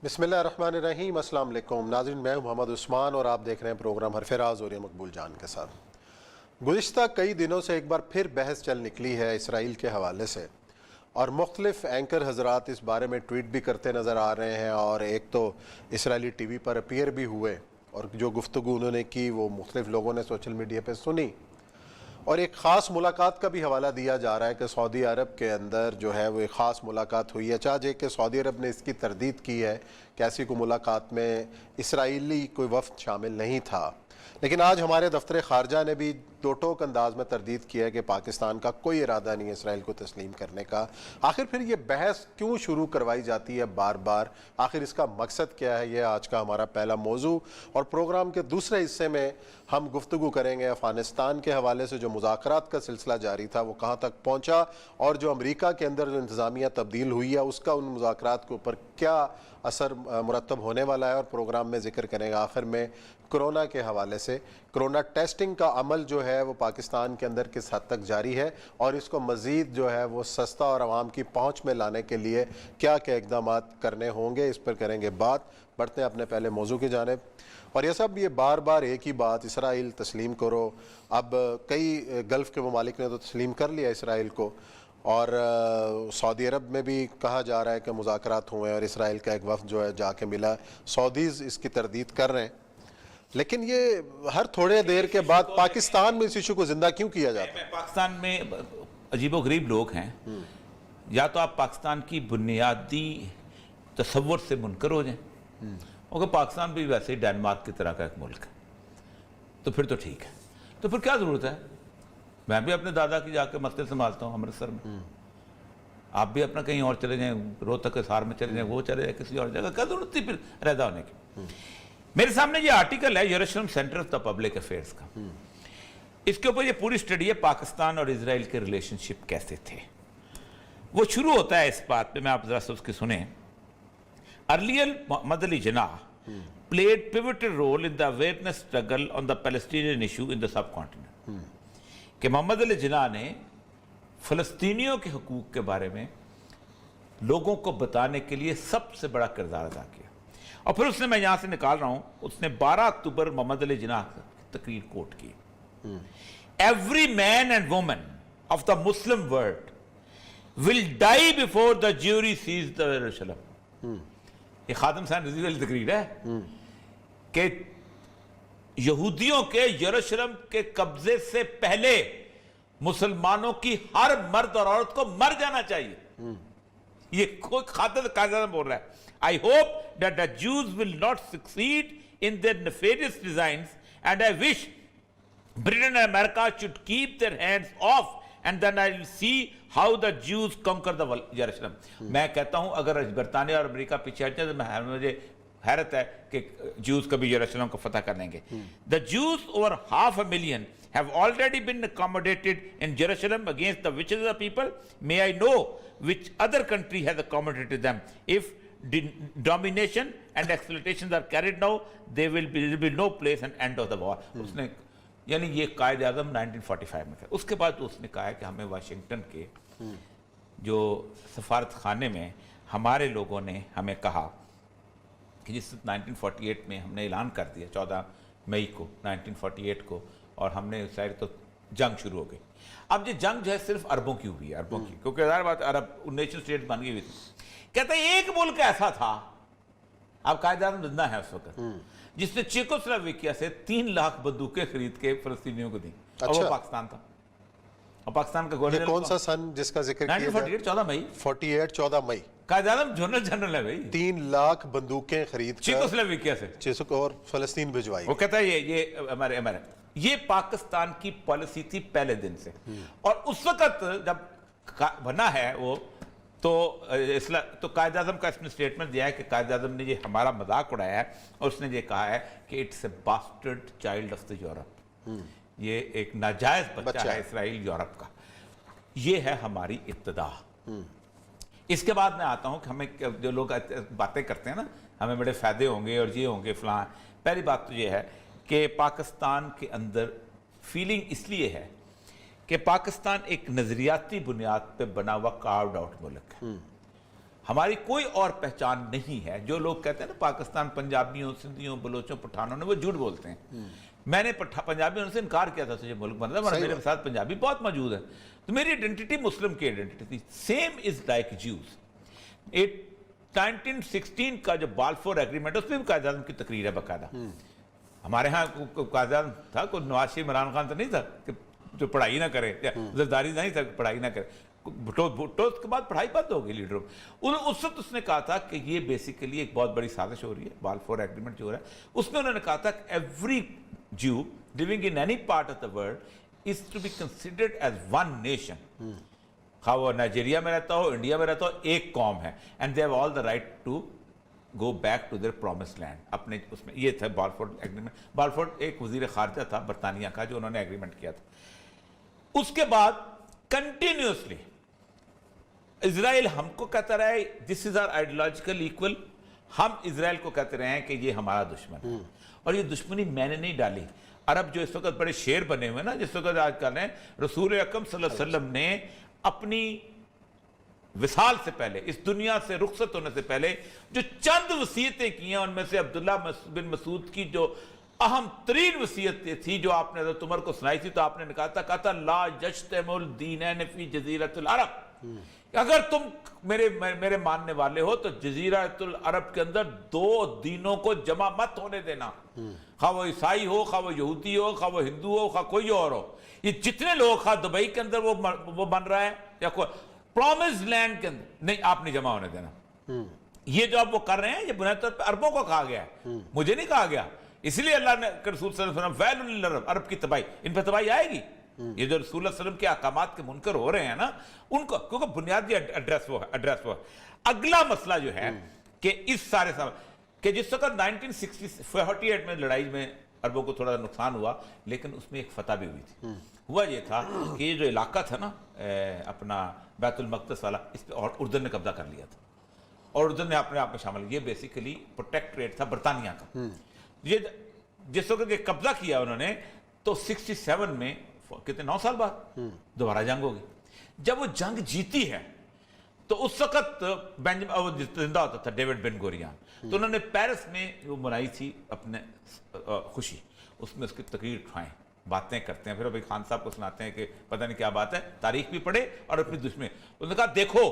بسم اللہ الرحمن الرحیم۔ السلام علیکم ناظرین، میں ہوں محمد عثمان اور آپ دیکھ رہے ہیں پروگرام حرف راز اور مقبول جان کے ساتھ۔ گزشتہ کئی دنوں سے ایک بار پھر بحث چل نکلی ہے اسرائیل کے حوالے سے، اور مختلف اینکر حضرات اس بارے میں ٹویٹ بھی کرتے نظر آ رہے ہیں، اور ایک تو اسرائیلی ٹی وی پر اپیئر بھی ہوئے اور جو گفتگو انہوں نے کی وہ مختلف لوگوں نے سوشل میڈیا پہ سنی، اور ایک خاص ملاقات کا بھی حوالہ دیا جا رہا ہے کہ سعودی عرب کے اندر جو ہے وہ ایک خاص ملاقات ہوئی ہے، چاہے کہ سعودی عرب نے اس کی تردید کی ہے کہ ایسی کوئی ملاقات میں اسرائیلی کوئی وفد شامل نہیں تھا، لیکن آج ہمارے دفتر خارجہ نے بھی دو ٹوک انداز میں تردید کی ہے کہ پاکستان کا کوئی ارادہ نہیں ہے اسرائیل کو تسلیم کرنے کا۔ آخر پھر یہ بحث کیوں شروع کروائی جاتی ہے بار بار؟ آخر اس کا مقصد کیا ہے؟ یہ آج کا ہمارا پہلا موضوع، اور پروگرام کے دوسرے حصے میں ہم گفتگو کریں گے افغانستان کے حوالے سے جو مذاکرات کا سلسلہ جاری تھا وہ کہاں تک پہنچا، اور جو امریکہ کے اندر جو انتظامیہ تبدیل ہوئی ہے اس کا ان مذاکرات کے اوپر کیا اثر مرتب ہونے والا ہے، اور پروگرام میں ذکر کریں گا آخر میں کرونا کے حوالے سے کرونا ٹیسٹنگ کا عمل جو ہے وہ پاکستان کے اندر کس حد تک جاری ہے، اور اس کو مزید جو ہے وہ سستا اور عوام کی پہنچ میں لانے کے لیے کیا کیا اقدامات کرنے ہوں گے، اس پر کریں گے بات۔ بڑھتے ہیں اپنے پہلے موضوع کی جانب، اور یہ سب یہ بار بار ایک ہی بات، اسرائیل تسلیم کرو۔ اب کئی گلف کے ممالک نے تو تسلیم کر لیا اسرائیل کو، اور سعودی عرب میں بھی کہا جا رہا ہے کہ مذاکرات ہوئے اور اسرائیل کا ایک وفد جو ہے جا کے ملا، سعودیز اس کی تردید کر رہے ہیں، لیکن یہ ہر تھوڑے دیر کے بعد پاکستان میں اس ایشو کو زندہ کیوں کیا جاتا ہے؟ پاکستان میں عجیب و غریب لوگ ہیں، یا تو آپ پاکستان کی بنیادی تصور سے منکر ہو جائیں، کیونکہ پاکستان بھی ویسے ہی ڈینمارک کی طرح کا ایک ملک ہے، تو پھر تو ٹھیک ہے، تو پھر کیا ضرورت ہے؟ میں بھی اپنے دادا کی جا کے مسجد سنبھالتا ہوں امرتسر میں، آپ بھی اپنا کہیں اور چلے جائیں، روہتک حصار میں چلے جائیں، وہ چلے جائیں کسی اور جگہ، کیا ضرورت تھی پھر رہدا ہونے کی؟ میرے سامنے یہ آرٹیکل ہے Jerusalem Center of the public affairs کا، اس کے اوپر یہ پوری سٹڈی ہے پاکستان اور اسرائیل کے ریلیشن شپ کیسے تھے۔ وہ شروع ہوتا ہے اس بات پہ، میں آپ ذرا سے اس کی سنیں۔ Earlier Muhammad Ali Jinnah played pivotal role in the awareness struggle on the Palestinian issue in the subcontinent، کہ محمد علی جناح نے فلسطینیوں کے حقوق کے بارے میں لوگوں کو بتانے کے لیے سب سے بڑا کردار ادا کیا، اور پھر اس نے، میں یہاں سے نکال رہا ہوں، اس نے 12 اکتوبر محمد علی جناح کی تقریر کوٹ کی۔ Every man and woman of the Muslim world will die before the Jewry sees the Jerusalem۔ یہ خادم حسین رضوی والی تقریر ہے کہ یہودیوں کے یروشلم کے قبضے سے پہلے مسلمانوں کی ہر مرد اور عورت کو مر جانا چاہیے۔ یہ کوئی خادم قائداعظم بول رہا ہے۔ I hope that the Jews will not succeed in their nefarious designs, and I wish Britain and America should keep their hands off, and then I will see how the Jews conquer the Jerusalem۔ میں کہتا ہوں اگر برطانیہ اور امریکہ پیچھے ہٹ جائے تو مجھے حیرت ہے کہ جوز کبھی یروشلم کو فتح کر لیں گے۔ The Jews over 500,000 have already been accommodated in Jerusalem against the wishes of the people. May I know which other country has accommodated them? If domination and exploitations are carried now, there will be no place and end of the war۔ اس نے، یعنی یہ قائد اعظم 1945 میں تھا۔ اس کے بعد اس نے کہا ہے کہ ہمیں واشنگٹن کے جو سفارت خانے میں ہمارے لوگوں نے ہمیں کہا کہ جس 1948 میں ہم نے اعلان کر دیا 14 مئی کو 1948 کو، اور ہم نے ظاہر تو جنگ شروع ہو گئی۔ اب یہ جنگ جو ہے صرف عربوں کی ہوئی ہے، عربوں کی، کیونکہ ظاہر بات عرب نیشن اسٹیٹ بن گئی ہوئی تھی۔ کہتا ہے ایک ملک ایسا تھا، اب قائد اعظم زندہ ہے اس وقت، جس نے چیکوسلوواکیہ سے 3 لاکھ بندوقیں خرید کے فلسطینیوں کو دیں، اور وہ پاکستان تھا۔ اور پاکستان کا گورنر کون سا سن جس کا ذکر کیا؟ 1948 14 مئی 48 14 مئی قائد اعظم جنرل ہے بھائی، 3 لاکھ بندوقیں خرید کر چیکوسلوواکیہ سے اور فلسطین بھجوائی۔ وہ کہتا ہے یہ ہمارے یہ پاکستان کی پالیسی تھی پہلے دن سے، اور اس وقت جب بنا ہے وہ تو قائد اعظم کا اس نے سٹیٹمنٹ دیا ہے کہ قائد اعظم نے یہ ہمارا مذاق اڑایا ہے، اور اس نے یہ کہا ہے کہ it's a bastard child of the Europe, یہ ایک ناجائز بچہ ہے اسرائیل یورپ کا۔ یہ ہے ہماری ابتدا۔ اس کے بعد میں آتا ہوں کہ ہمیں جو لوگ باتیں کرتے ہیں نا ہمیں بڑے فائدے ہوں گے اور یہ ہوں گے فلاں، پہلی بات تو یہ ہے کہ پاکستان کے اندر فیلنگ اس لیے ہے کہ پاکستان ایک نظریاتی بنیاد پہ بنا ہوا کارڈ آؤٹ ملک ہے، ہماری کوئی اور پہچان نہیں ہے. جو لوگ کہتے ہیں نا پاکستان پنجابیوں، سندھیوں، بلوچوں، پٹھانوں نے، وہ جھوٹ بولتے ہیں. میں نے پنجابیوں سے انکار کیا تھا تجھے ملک بننا، ورنہ میرے ساتھ پنجابی بہت موجود ہے. تو میری آئیڈینٹی مسلم کی آئیڈینٹی تھی. Same is like Jews. 1916 کا جو بالفور ایگریمنٹ، اس میں بھی قائد اعظم کی تقریر ہے باقاعدہ. ہمارے ہاں قائد اعظم تھا، کوئی نواز شریف، عمران خان تو نہیں تھا کہ جو پڑھائی نہ کرے، زرداری نہیں تھا کہ پڑھائی نہ کرے. بھٹو کے بعد پڑھائی بند ہو گئی لیڈروں. اس وقت اس نے کہا تھا کہ یہ بیسیکلی ایک بہت بڑی سازش ہو رہی ہے، بالفور ایگریمنٹ جو ہو رہا ہے. اس میں انہوں نے کہا تھا کہ every Jew living in any part of the world is to be considered as one nation. خواہ وہ نائجیریا میں رہتا ہو، انڈیا میں رہتا ہو، ایک قوم ہے. And they have all the right to go back to their promised land. اپنے اس میں یہ تھا بالفور ایگریمنٹ. بالفور ایک وزیر خارجہ تھا برطانیہ کا جو انہوں نے ایگریمنٹ کیا تھا. اس کے بعد کنٹینیوسلی اسرائیل ہم کو کہتا رہا ہے دس از آر آئیڈیولوجیکل ایکول. ہم اسرائیل کو کہتے رہے ہیں کہ یہ ہمارا دشمن ہے. اور یہ دشمنی میں نے نہیں ڈالی. عرب جو اس وقت بڑے شیر بنے ہوئے نا، جس وقت آج کل ہیں، رسول اکرم صلی اللہ علیہ وسلم نے اپنی وصال سے پہلے، اس دنیا سے رخصت ہونے سے پہلے جو چند وصیتیں کی ہیں، ان میں سے عبداللہ بن مسعود کی جو اہم ترین وصیت تھی جو آپ نے حضرت عمر کو سنائی تھی، تو آپ نے کہا تھا لا یجتمع الدینین فی جزیرۃ العرب. اگر تم میرے ماننے والے ہو تو جزیرۃ العرب کے اندر دو دینوں کو جمع مت ہونے دینا. خواہ وہ عیسائی ہو، خواہ وہ یہودی ہو، خواہ وہ ہندو ہو، خواہ کوئی اور ہو. یہ جتنے لوگ، خواہ دبئی کے اندر وہ بن رہا ہے یا کوئی پرومس لینڈ کے اندر، نہیں، آپ نہیں جمع ہونے دینا. یہ جو آپ وہ کر رہے ہیں، یہ بنیادی طور پہ عربوں کو کہا گیا ہے، مجھے نہیں کہا گیا. اس لیے اللہ نے رسول صلی اللہ علیہ وسلم ویل للعرب، عرب کی تباہی، ان پہ تباہی آئے گی. یہ جو رسول اللہ علیہ وسلم کے احکامات کے منکر ہو رہے ہیں نا، ان کو کیونکہ بنیادی ایڈریس وہ ہے. اگلا مسئلہ جو ہے کہ اس سارے کہ جس وقت 1948 میں لڑائی میں عربوں کو تھوڑا نقصان ہوا، لیکن اس میں ایک فتح بھی ہوئی تھی. ہوا یہ تھا کہ یہ جو علاقہ تھا نا اپنا بیت المقدس والا، اس پہ اور اردن نے قبضہ کر لیا تھا، اور اردن نے اپنے آپ میں شامل. یہ بیسیکلی پروٹیکٹریٹ تھا برطانیہ کا. یہ جس وقت یہ قبضہ کیا انہوں نے، تو 67 میں کتنے 9 سال بعد دوبارہ جنگ ہوگی. جب وہ جنگ جیتی ہے تو اس وقت زندہ ہوتا تھا ڈیوڈ بن گوریان. تو انہوں نے پیرس میں وہ منائی تھی اپنے خوشی، اس میں اس کی تقریر اٹھائیں، باتیں کرتے ہیں، پھر ابھی خان صاحب کو سناتے ہیں کہ پتہ نہیں کیا بات ہے، تاریخ بھی پڑھے اور اپنی دشمن. انہوں نے کہا دیکھو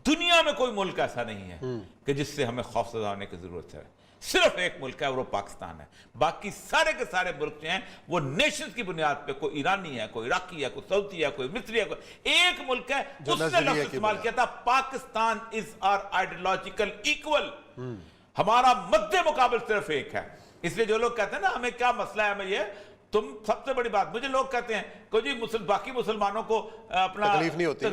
دنیا میں کوئی ملک ایسا نہیں ہے کہ جس سے ہمیں خوف زدہ ہونے کی ضرورت ہے. صرف ایک ملک ہے، وہ پاکستان ہے. باقی سارے کے سارے ملک جو ہیں وہ نیشنز کی بنیاد پہ، کوئی ایرانی ہے، کوئی عراقی ہے، کوئی سعودی ہے، کوئی مصری ہے، کوئی ایک ملک ہے. اس نے لفظ استعمال کیا تھا پاکستان از آر آئیڈیولوجیکل ایکول. ہمارا مد مقابل صرف ایک ہے. اس لیے جو لوگ کہتے ہیں نا ہمیں کیا مسئلہ ہے، ہمیں یہ، تم سب سے بڑی بات، مجھے لوگ کہتے ہیں کہ جی باقی مسلمانوں کو اپنا تکلیف نہیں ہوتی،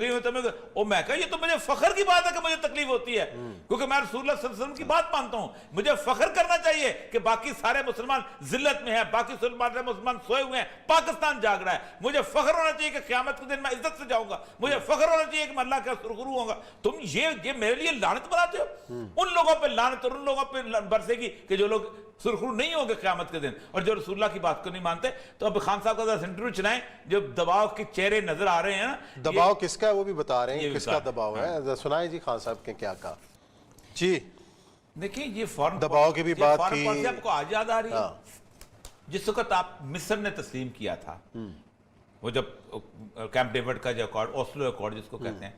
اور میں کہا یہ تو مجھے فخر کی بات ہے کہ مجھے تکلیف ہوتی ہے، کیونکہ میں رسول اللہ صلی اللہ علیہ وسلم کی بات مانتا ہوں. مجھے فخر کرنا چاہیے کہ باقی سارے مسلمان ذلت میں ہیں، باقی مسلمان سوئے ہوئے ہیں، پاکستان جاگ رہا ہے. مجھے فخر ہونا چاہیے کہ قیامت کے دن میں عزت سے جاؤں گا. مجھے فخر ہونا چاہیے کہ میں اللہ کا سرخرو ہوں گا. تم یہ میرے لیے لعنت بناتے ہو. ان لوگوں پہ لعنت اور ان لوگوں پہ برسے گی کہ جو لوگ سرخرو نہیں ہوں گے قیامت کے دن، اور جو رسول اللہ کی بات کو نہیں مانتے. تو اب خان صاحب کا انٹرویو چلائیں، جو دباؤ کے چہرے نظر آ رہے ہیں نا. دباؤ کس کا ہے وہ بھی بتا رہے ہیں، کس کا دباؤ ہے، سنائیں جی خان صاحب کے کیا کہا. جی دیکھیں یہ فورن دباؤ کی بھی بات کی، آپ کو آج یاد آ رہی ہے جس وقت آپ مصر نے تسلیم کیا تھا، وہ جب کیمپ ڈیوڈ کا جو ایکارڈ، اوسلو ایکارڈ جس کو کہتے ہیں،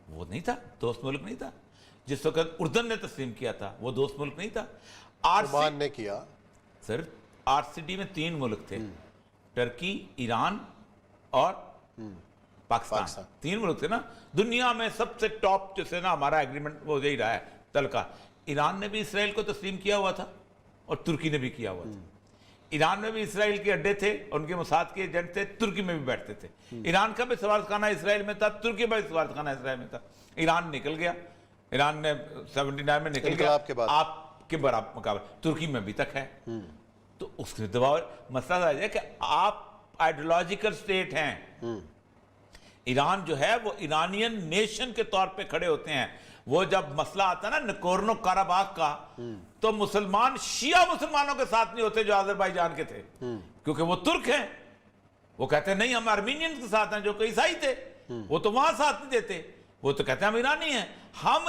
وہ نہیں تھا، دوست ملک نہیں تھا. جس وقت اردن نے تسلیم کیا تھا وہ دوست ملک نہیں تھا. عمان نے کیا. سر آر سی ڈی میں 3 ملک تھے، ٹرکی، ایران اور پاکستان. 3 ملک تھے نا. دنیا میں سب سے ٹاپ جیسے نا ہمارا ایگریمنٹ وہ یہی رہا ہے تلکا. ایران نے بھی اسرائیل کو تسلیم کیا ہوا تھا اور ترکی نے بھی کیا ہوا تھا. ایران میں بھی اسرائیل کے اڈے تھے، ان کے موساد کے ایجنٹ تھے، ترکی میں بھی بیٹھتے تھے. ایران کا بھی سفارتخانہ اسرائیل میں تھا، ترکی میں بھی سفارتخانہ اسرائیل میں تھا. ایران نکل گیا، ایران نے 79 میں نکل گیا. آپ کے برابر مقابلہ ترکی میں ابھی تک ہے. تو اس کے دباؤ مسئلہ ہے کہ آپ آئیڈیولوجیکل سٹیٹ ہیں. ایران جو ہے وہ ایرانین نیشن کے طور پہ کھڑے ہوتے ہیں. وہ جب مسئلہ آتا ہے نا نکورنو کاراباغ کا، تو مسلمان شیعہ مسلمانوں کے ساتھ نہیں ہوتے جو آذربائیجان کے تھے، کیونکہ وہ ترک ہیں. وہ کہتے ہیں نہیں ہم آرمینین کے ساتھ ہیں جو کہ عیسائی تھے، وہ تو وہاں ساتھ نہیں دیتے. وہ تو کہتے ہیں ہم ایرانی ہیں. ہم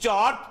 4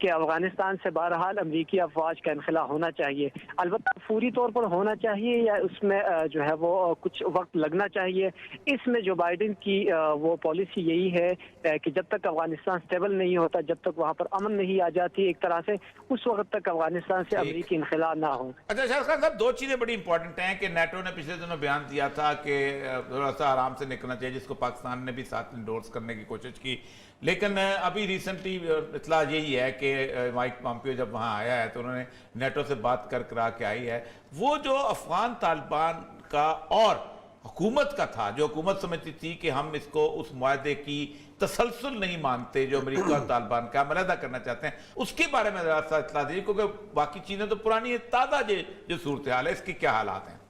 کہ افغانستان سے بہرحال امریکی افواج کا انخلا ہونا چاہیے، البتہ فوری طور پر ہونا چاہیے یا اس میں جو ہے وہ کچھ وقت لگنا چاہیے۔ اس میں جو بائیڈن کی وہ پالیسی یہی ہے کہ جب تک افغانستان سٹیبل نہیں ہوتا، جب تک وہاں پر امن نہیں آ جاتی ایک طرح سے، اس وقت تک افغانستان سے امریکی انخلا نہ ہو۔ اچھا شاہد خان صاحب، دو چیزیں بڑی امپورٹنٹ ہیں کہ نیٹو نے پچھلے دنوں بیان دیا تھا کہ تھوڑا سا آرام سے نکلنا چاہیے، جس کو پاکستان نے بھی ساتھ انڈورس کرنے کی کوشش کی، لیکن ابھی ریسنٹلی اطلاع یہی ہے کہ مائک پامپیو جب وہاں آیا ہے تو انہوں نے نیٹو سے بات کرا کے آئی ہے۔ وہ جو افغان طالبان کا اور حکومت کا تھا، جو حکومت سمجھتی تھی کہ ہم اس کو اس معاہدے کی تسلسل نہیں مانتے جو امریکہ اور طالبان کا، ہم علیحدہ کرنا چاہتے ہیں، اس کے بارے میں ذرا سا اطلاع دیجیے، کیونکہ باقی چیزیں تو پرانی ہے، تازہ جو صورتحال ہے اس کی کیا حالات ہیں؟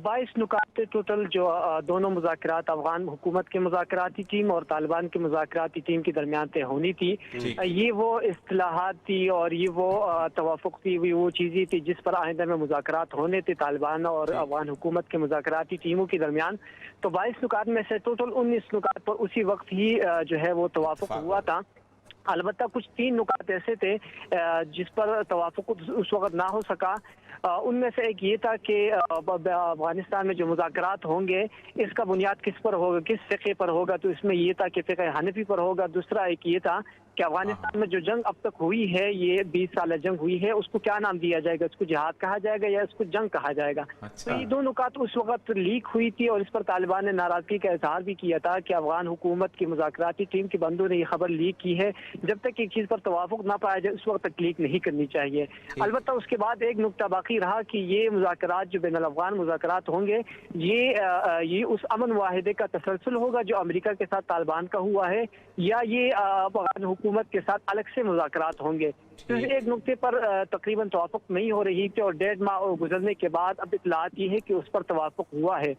22 نکات ٹوٹل جو دونوں مذاکرات، افغان حکومت کے مذاکراتی ٹیم اور طالبان کے مذاکراتی ٹیم کے درمیان طے ہونی تھی۔ یہ وہ اصطلاحات تھی اور یہ وہ توافق تھی، وہ چیزیں تھی جس پر آئندہ میں مذاکرات ہونے تھے طالبان اور افغان حکومت کے مذاکراتی ٹیموں کے درمیان۔ تو 22 نکات میں سے ٹوٹل 19 نکات پر اسی وقت ہی جو ہے وہ توافق ہوا تھا۔ البتہ کچھ 3 نکات ایسے تھے جس پر توافق اس وقت نہ ہو سکا۔ ان میں سے ایک یہ تھا کہ افغانستان میں جو مذاکرات ہوں گے اس کا بنیاد کس پر ہوگا، کس فقہ پر ہوگا، تو اس میں یہ تھا کہ فقہ حنفی پر ہوگا۔ دوسرا ایک یہ تھا کہ افغانستان میں جو جنگ اب تک ہوئی ہے، یہ 20 سالہ جنگ ہوئی ہے، اس کو کیا نام دیا جائے گا، اس کو جہاد کہا جائے گا یا اس کو جنگ کہا جائے گا۔ تو یہ 2 نکات اس وقت لیک ہوئی تھی اور اس پر طالبان نے ناراضگی کا اظہار بھی کیا تھا کہ افغان حکومت کی مذاکراتی ٹیم کے بندوں نے یہ خبر لیک کی ہے، جب تک ایک چیز پر توافق نہ پایا جائے اس وقت تک لیک نہیں کرنی چاہیے۔ البتہ اس کے بعد ایک نکتہ باقی رہا کہ یہ مذاکرات جو بین الافغان مذاکرات ہوں گے، یہ اس امن معاہدے کا تسلسل ہوگا جو امریکہ کے ساتھ طالبان کا ہوا ہے، یا یہ افغان حکومت کے ساتھ الگ سے مذاکرات ہوں گے۔ ایک نقطے پر تقریباً توافق نہیں ہو رہی تھی اور 1.5 ماہ گزرنے کے بعد اب اطلاعات یہ ہے کہ اس پر توافق ہوا ہے۔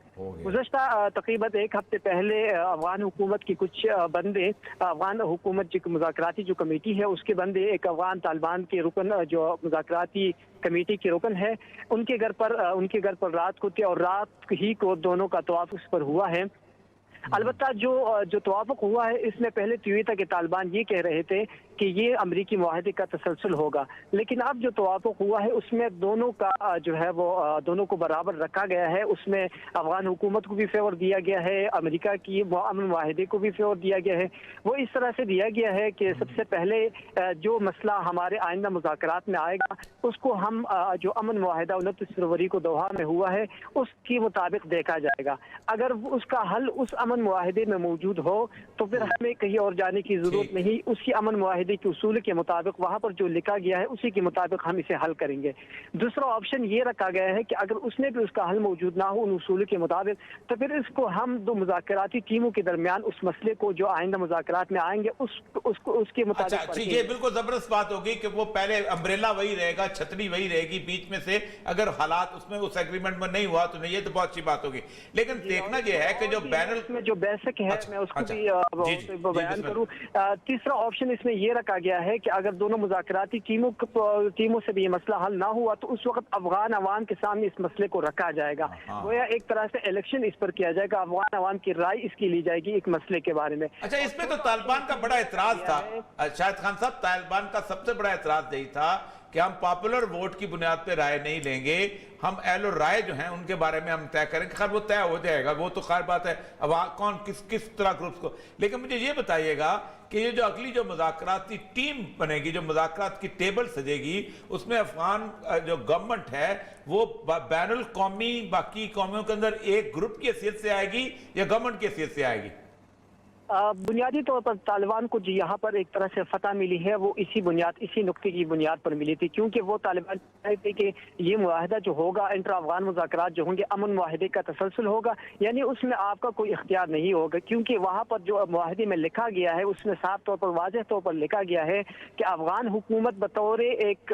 گزشتہ تقریباً 1 ہفتے پہلے افغان حکومت کی کچھ بندے، افغان حکومت جو مذاکراتی جو کمیٹی ہے اس کے بندے ایک افغان طالبان کے رکن جو مذاکراتی کمیٹی کے رکن ہے، ان کے گھر پر رات کو تھے اور رات ہی کو دونوں کا توافق اس پر ہوا ہے۔ البتہ جو توافق ہوا ہے اس میں پہلے تو یہ تھا کہ طالبان یہ کہہ رہے تھے کہ یہ امریکی معاہدے کا تسلسل ہوگا، لیکن اب جو توافق ہوا ہے اس میں دونوں کا جو ہے وہ دونوں کو برابر رکھا گیا ہے۔ اس میں افغان حکومت کو بھی فیور دیا گیا ہے، امریکہ کی امن معاہدے کو بھی فیور دیا گیا ہے۔ وہ اس طرح سے دیا گیا ہے کہ سب سے پہلے جو مسئلہ ہمارے آئندہ مذاکرات میں آئے گا اس کو ہم جو امن معاہدہ 29 فروری کو دوحہ میں ہوا ہے اس کے مطابق دیکھا جائے گا۔ اگر اس کا حل اس امن معاہدے میں موجود ہو تو پھر ہمیں کہیں اور جانے کی ضرورت نہیں، اسی امن معاہدے کے اصول کے مطابق وہاں پر جو لکھا گیا ہے اسی کے مطابق ہم اسے حل کریں گے۔ دوسرا آپشن یہ رکھا گیا ہے کہ اگر اس میں بھی اس کا حل موجود نہ ہو ان اصول کے مطابق تو پھر اس کو ہم 2 مذاکراتی ٹیموں کے درمیان اس مسئلے کو جو آئندہ مذاکرات میں آئیں گے اس کے مطابق یہ بالکل زبردست بات ہوگی کہ وہ پہلے امبریلا وہی رہے گا، چھتری وہی رہے گی، بیچ میں سے اگر حالات اس میں اس ایگریمنٹ میں نہیں ہوا تو نہیں، یہ تو بہت اچھی بات ہوگی۔ لیکن دیکھنا یہ ہے کہ جو جو بیسک ہے میں اس کو بھی بیان کروں۔ تیسرا آپشن اس میں یہ رکھا گیا ہے کہ اگر دونوں مذاکراتی ٹیموں سے بھی یہ مسئلہ حل نہ ہوا تو اس وقت افغان عوام کے سامنے اس مسئلے کو رکھا جائے گا، گویا ایک طرح سے الیکشن اس پر کیا جائے گا، افغان عوام کی رائے اس کی لی جائے گی ایک مسئلے کے بارے میں۔ اچھا، اس پہ تو طالبان کا بڑا اعتراض تھا شاہد خان صاحب، طالبان کا سب سے بڑا اعتراض یہی تھا کہ ہم پاپولر ووٹ کی بنیاد پہ رائے نہیں لیں گے، ہم اہل و رائے جو ہیں ان کے بارے میں ہم طے کریں گے۔ خیر وہ طے ہو جائے گا، وہ تو خیر بات ہے، اب کون کس طرح گروپس کو، لیکن مجھے یہ بتائیے گا کہ یہ جو اگلی جو مذاکراتی ٹیم بنے گی، جو مذاکرات کی ٹیبل سجے گی، اس میں افغان جو گورنمنٹ ہے وہ بین الاقوامی باقی قومیوں کے اندر ایک گروپ کی حیثیت سے آئے گی یا گورنمنٹ کی حیثیت سے آئے گی؟ بنیادی طور پر طالبان کو جو یہاں پر ایک طرح سے فتح ملی ہے وہ اسی نقطے کی بنیاد پر ملی تھی، کیونکہ وہ طالبان چاہتے تھے کہ یہ معاہدہ جو ہوگا، انٹر افغان مذاکرات جو ہوں گے امن معاہدے کا تسلسل ہوگا، یعنی اس میں آپ کا کوئی اختیار نہیں ہوگا، کیونکہ وہاں پر جو معاہدے میں لکھا گیا ہے اس میں صاف طور پر واضح طور پر لکھا گیا ہے کہ افغان حکومت بطور ایک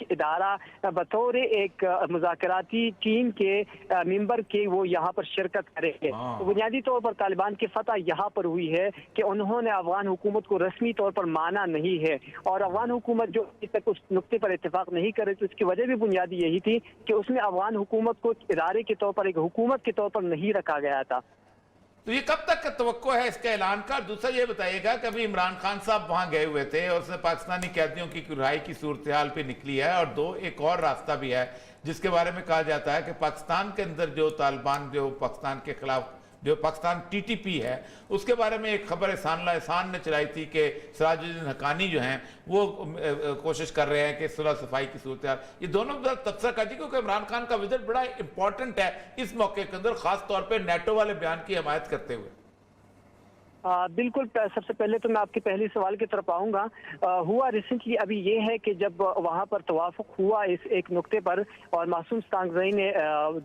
ادارہ، بطور ایک مذاکراتی ٹیم کے ممبر کے وہ یہاں پر شرکت کرے گے۔ تو بنیادی طور پر طالبان کی فتح یہاں پر ہوئی ہے کہ انہوں نے افغان حکومت کو رسمی طور پر مانا نہیں ہے، اور افغان حکومت جو ابھی تک اس نقطے پر اتفاق نہیں کرے تو اس کی وجہ بھی بنیادی یہی تھی کہ اس میں افغان حکومت کو ادارے کے طور پر، ایک حکومت کے طور پر نہیں رکھا گیا تھا۔ تو یہ کب تک کا توقع ہے اس کا اعلان کا؟ دوسرا یہ بتائیے گا کہ ابھی عمران خان صاحب وہاں گئے ہوئے تھے اور اس نے پاکستانی قیدیوں کی رہائی کی صورتحال پہ نکلی ہے، اور ایک اور راستہ بھی ہے جس کے بارے میں کہا جاتا ہے کہ پاکستان کے اندر جو طالبان جو پاکستان کے خلاف جو پاکستان ٹی ٹی پی ہے اس کے بارے میں ایک خبر احسان نے چلائی تھی کہ سراج الدین حقانی جو ہیں وہ کوشش کر رہے ہیں کہ صلح صفائی کی صورتحال، یہ دونوں تبصرہ کر دی کیونکہ عمران خان کا وزٹ بڑا امپورٹنٹ ہے اس موقع کے اندر، خاص طور پہ نیٹو والے بیان کی حمایت کرتے ہوئے۔ بالکل، سب سے پہلے تو میں آپ کے پہلے سوال کی طرف آؤں گا۔ ہوا ریسنٹلی ابھی یہ ہے کہ جب وہاں پر توافق ہوا اس ایک نقطے پر، اور معصوم ستانکزئی نے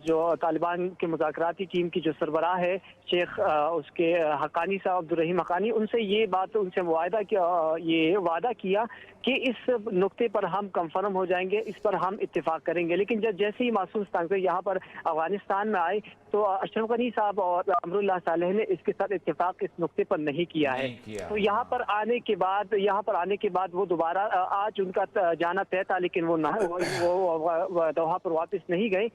جو طالبان کے مذاکراتی ٹیم کی جو سربراہ ہے شیخ اس کے حقانی صاحب عبدالرحیم حقانی، ان سے یہ بات ان سے یہ وعدہ کیا کہ اس نقطے پر ہم کنفرم ہو جائیں گے، اس پر ہم اتفاق کریں گے۔ لیکن جیسے ہی معصوم ستانکزئی یہاں پر افغانستان میں آئے تو اشرف غنی صاحب اور امراللہ صالح نے اس کے ساتھ اتفاق اس نقطے پر نہیں کیا ہے۔ تو یہاں پر آنے کے بعد وہ دوبارہ آج ان کا جانا طے تھا، لیکن وہ دوحہ پر واپس نہیں گئے،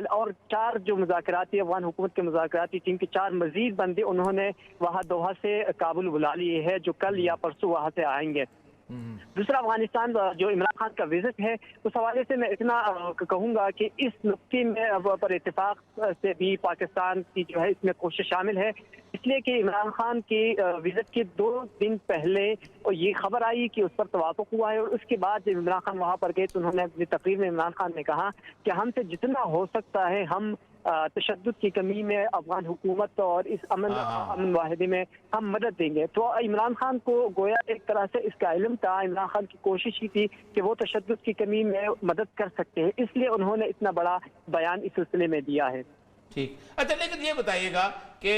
اور 4 جو مذاکراتی افغان حکومت کے مذاکراتی ٹیم کے 4 مزید بندے انہوں نے وہاں دوحہ سے کابل بلا لیے ہیں، جو کل یا پرسوں وہاں سے آئیں گے۔ دوسرا، افغانستان جو عمران خان کا وزٹ ہے اس حوالے سے میں اتنا کہوں گا کہ اس نقطے میں پر اتفاق سے بھی پاکستان کی جو ہے اس میں کوشش شامل ہے، اس لیے کہ عمران خان کے وزٹ کے 2 دن پہلے یہ خبر آئی کہ اس پر توافق ہوا ہے، اور اس کے بعد جب عمران خان وہاں پر گئے تو انہوں نے اپنی تقریر میں عمران خان نے کہا کہ ہم سے جتنا ہو سکتا ہے ہم تشدد کی کمی میں افغان حکومت اور اس امن معاہدے میں ہم مدد دیں گے۔ تو عمران خان کو گویا ایک طرح سے اس کا علم تھا، عمران خان کی کوشش ہی تھی کہ وہ تشدد کی کمی میں مدد کر سکتے ہیں، اس لیے انہوں نے اتنا بڑا بیان اس سلسلے میں دیا ہے۔ ٹھیک، اچھا، لیکن یہ بتائیے گا کہ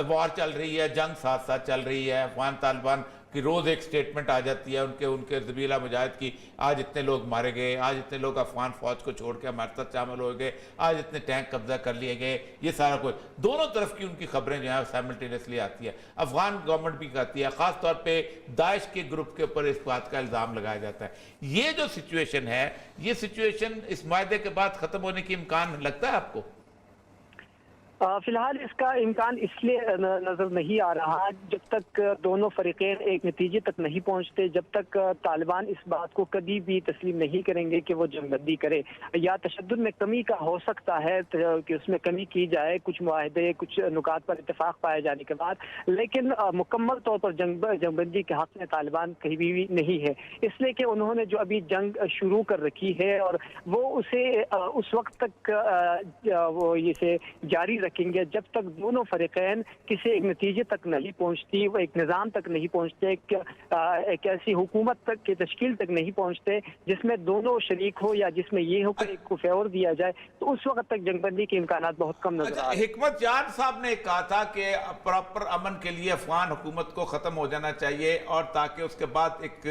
وار چل رہی ہے، جنگ ساتھ ساتھ چل رہی ہے، افغان طالبان کی روز ایک سٹیٹمنٹ آ جاتی ہے ان کے زبیلہ مجاہد کی، آج اتنے لوگ مارے گئے، آج اتنے لوگ افغان فوج کو چھوڑ کے ہمارے ساتھ شامل ہو گئے، آج اتنے ٹینک قبضہ کر لیے گئے، یہ سارا کچھ دونوں طرف کی ان کی خبریں جو ہیں سائملٹینیسلی آتی ہے۔ افغان گورنمنٹ بھی کہتی ہے، خاص طور پہ داعش کے گروپ کے اوپر اس بات کا الزام لگایا جاتا ہے۔ یہ جو سچویشن ہے، یہ سچویشن اس معاہدے کے بعد ختم ہونے کی امکان لگتا ہے آپ کو؟ فی الحال اس کا امکان اس لیے نظر نہیں آ رہا جب تک دونوں فریقین ایک نتیجے تک نہیں پہنچتے، جب تک طالبان اس بات کو کبھی بھی تسلیم نہیں کریں گے کہ وہ جنگ بندی کرے، یا تشدد میں کمی کا ہو سکتا ہے کہ اس میں کمی کی جائے کچھ معاہدے کچھ نکات پر اتفاق پائے جانے کے بعد، لیکن مکمل طور پر جنگ بندی کے حق میں طالبان کہیں بھی نہیں ہے، اس لیے کہ انہوں نے جو ابھی جنگ شروع کر رکھی ہے اور وہ اسے اس وقت تک وہ اسے جاری رکھیں گے جب تک دونوں فریقین کسی ایک نتیجے تک نہیں پہنچتی، وہ ایک نظام تک نہیں پہنچتے، ایک ایسی حکومت تک کی تشکیل تک نہیں پہنچتے جس میں دونوں شریک ہو یا جس میں یہ ہو کہ ایک کو فیور دیا جائے، تو اس وقت تک جنگ بندی کے امکانات بہت کم نظر آتے ہیں۔ حکمت جان صاحب نے کہا تھا کہ پراپر امن کے لیے افغان حکومت کو ختم ہو جانا چاہیے اور تاکہ اس کے بعد ایک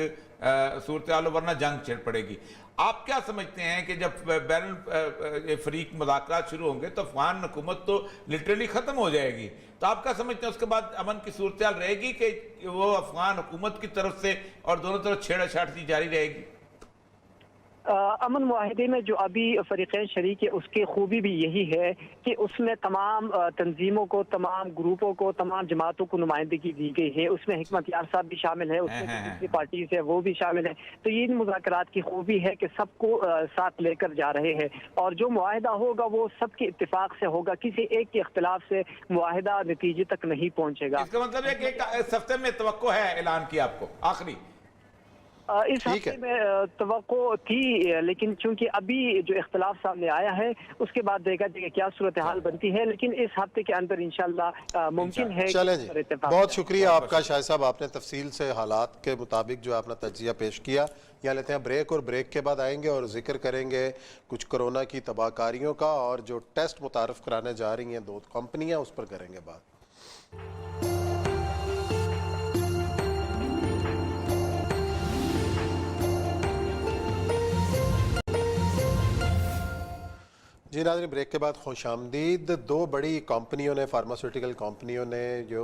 صورتحال ورنہ جنگ چھڑ پڑے گی۔ آپ کیا سمجھتے ہیں کہ جب بین الفریق مذاکرات شروع ہوں گے تو افغان حکومت تو لٹرلی ختم ہو جائے گی، تو آپ کیا سمجھتے ہیں اس کے بعد امن کی صورتحال رہے گی کہ وہ افغان حکومت کی طرف سے اور دونوں طرف چھیڑا چھاڑی جاری رہے گی؟ امن معاہدے میں جو ابھی فریقین شریک ہے اس کی خوبی بھی یہی ہے کہ اس میں تمام تنظیموں کو، تمام گروپوں کو، تمام جماعتوں کو نمائندگی دی گئی ہے، اس میں حکمت یار صاحب بھی شامل ہے، اس میں دوسری پارٹیز ہے وہ بھی شامل ہے، تو یہ مذاکرات کی خوبی ہے کہ سب کو ساتھ لے کر جا رہے ہیں، اور جو معاہدہ ہوگا وہ سب کے اتفاق سے ہوگا، کسی ایک کے اختلاف سے معاہدہ نتیجے تک نہیں پہنچے گا۔ اس کا مطلب ہے کہ اس ہفتے میں توقع ہے اعلان کی آپ کو آخری؟ اس ہفتے میں توقع تھی، لیکن چونکہ ابھی جو اختلاف سامنے آیا ہے اس کے بعد دیکھا جائے کیا صورتحال بنتی ہے، لیکن اس ہفتے کے اندر انشاءاللہ ممکن ہے۔ چلیں جی، بہت شکریہ آپ کا شاہد صاحب، آپ نے تفصیل سے حالات کے مطابق جو اپنا تجزیہ پیش کیا۔ یہاں لیتے ہیں بریک، اور بریک کے بعد آئیں گے اور ذکر کریں گے کچھ کرونا کی تباہ کاریوں کا، اور جو ٹیسٹ متعارف کرانے جا رہی ہیں 2 کمپنیاں، اس پر کریں گے بات۔ جی ناظرین، بریک کے بعد خوش آمدید۔ 2 بڑی کمپنیوں نے، فارماسیوٹیکل کمپنیوں نے جو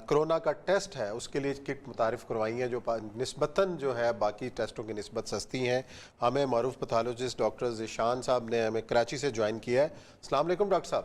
کرونا کا ٹیسٹ ہے اس کے لیے کٹ متعارف کروائی ہیں جو نسبتاً جو ہے باقی ٹیسٹوں کی نسبت سستی ہیں۔ ہمیں معروف پیتھولوجسٹ ڈاکٹر ذیشان صاحب نے ہمیں کراچی سے جوائن کیا ہے۔ السلام علیکم ڈاکٹر صاحب۔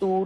to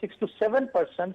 6 to 7%